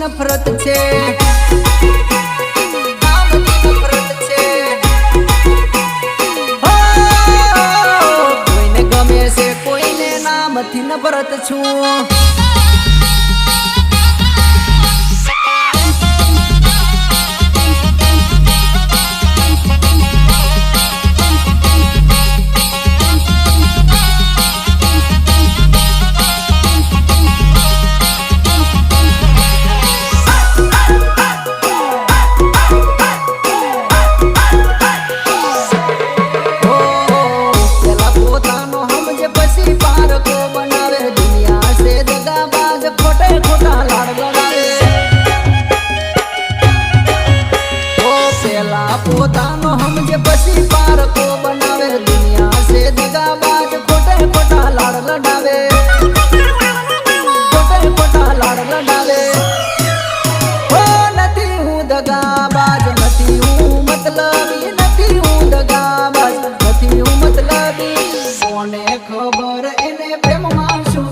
નફરત છે કોઈને ગમે છે કોઈને નામથી નફરત છું પોતાનો સમજે પછી પારકો બનાવે દુનિયા સે દગાબાજ ખોટે ખોટા લાડ લડાવે ખોટે ખોટા લાડ લડાવે હો નથી હું દગાબાજ નથી હું મતલબી નથી હું દગાબાજ નથી હું મતલબી કોને ખબર એને પ્રેમમાં શું